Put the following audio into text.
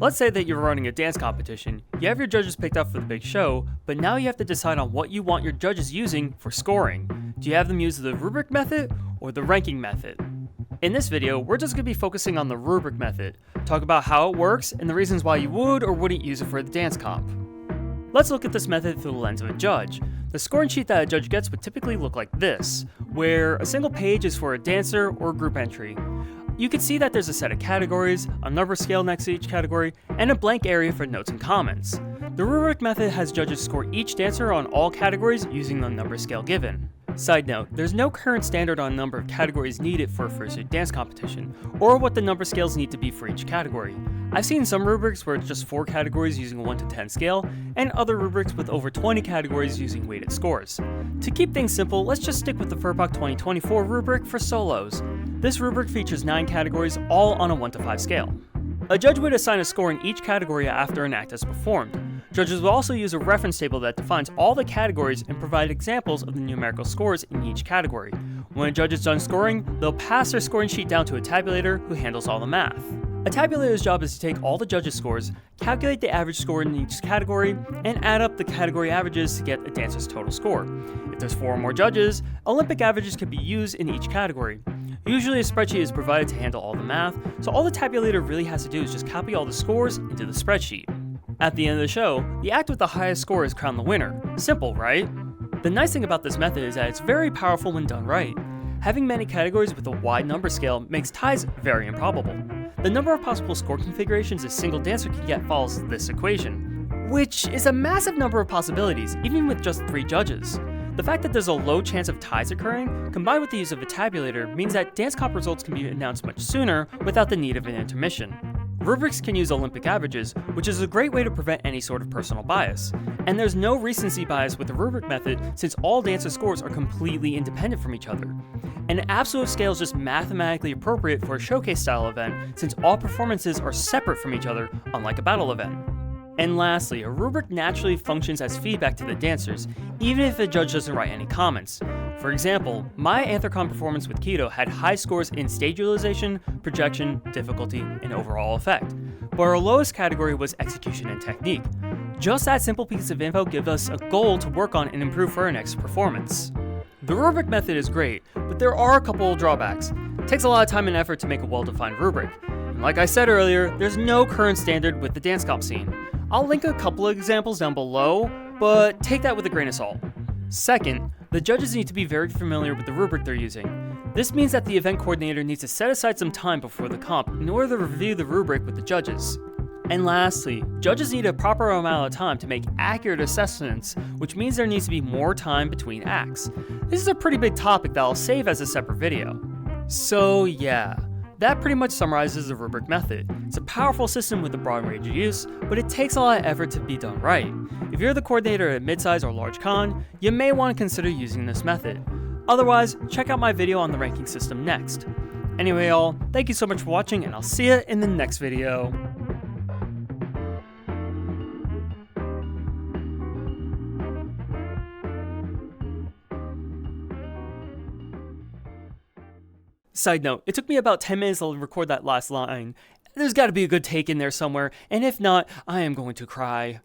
Let's say that you're running a dance competition, you have your judges picked out for the big show, but now you have to decide on what you want your judges using for scoring. Do you have them use the rubric method or the ranking method? In this video, we're just going to be focusing on the rubric method, talk about how it works and the reasons why you would or wouldn't use it for the dance comp. Let's look at this method through the lens of a judge. The scoring sheet that a judge gets would typically look like this, where a single page is for a dancer or group entry. You can see that there's a set of categories, a number scale next to each category, and a blank area for notes and comments. The rubric method has judges score each dancer on all categories using the number scale given. Side note, there's no current standard on number of categories needed for a fursuit dance competition, or what the number scales need to be for each category. I've seen some rubrics where it's just 4 categories using a 1 to 10 scale, and other rubrics with over 20 categories using weighted scores. To keep things simple, let's just stick with the Fursuit 2024 rubric for solos. This rubric features 9 categories, all on a 1 to 5 scale. A judge would assign a score in each category after an act is performed. Judges will also use a reference table that defines all the categories and provide examples of the numerical scores in each category. When a judge is done scoring, they'll pass their scoring sheet down to a tabulator who handles all the math. A tabulator's job is to take all the judges' scores, calculate the average score in each category, and add up the category averages to get a dancer's total score. If there's 4 or more judges, Olympic averages can be used in each category. Usually a spreadsheet is provided to handle all the math, so all the tabulator really has to do is just copy all the scores into the spreadsheet. At the end of the show, the act with the highest score is crowned the winner. Simple, right? The nice thing about this method is that it's very powerful when done right. Having many categories with a wide number scale makes ties very improbable. The number of possible score configurations a single dancer can get follows this equation, which is a massive number of possibilities, even with just 3 judges. The fact that there's a low chance of ties occurring, combined with the use of a tabulator, means that dance comp results can be announced much sooner without the need of an intermission. Rubrics can use Olympic averages, which is a great way to prevent any sort of personal bias. And there's no recency bias with the rubric method since all dancer scores are completely independent from each other. An absolute scale is just mathematically appropriate for a showcase style event since all performances are separate from each other, unlike a battle event. And lastly, a rubric naturally functions as feedback to the dancers, even if the judge doesn't write any comments. For example, my Anthrocon performance with Keto had high scores in stage utilization, projection, difficulty, and overall effect, but our lowest category was execution and technique. Just that simple piece of info gives us a goal to work on and improve for our next performance. The rubric method is great, but there are a couple of drawbacks. It takes a lot of time and effort to make a well-defined rubric. And like I said earlier, there's no current standard with the dance comp scene. I'll link a couple of examples down below, but take that with a grain of salt. Second, the judges need to be very familiar with the rubric they're using. This means that the event coordinator needs to set aside some time before the comp in order to review the rubric with the judges. And lastly, judges need a proper amount of time to make accurate assessments, which means there needs to be more time between acts. This is a pretty big topic that I'll save as a separate video. So yeah, that pretty much summarizes the rubric method. It's a powerful system with a broad range of use, but it takes a lot of effort to be done right. If you're the coordinator at a mid-size or large con, you may want to consider using this method. Otherwise, check out my video on the ranking system next. Anyway y'all, thank you so much for watching and I'll see you in the next video. Side note, it took me about 10 minutes to record that last line. There's gotta be a good take in there somewhere, and if not, I am going to cry.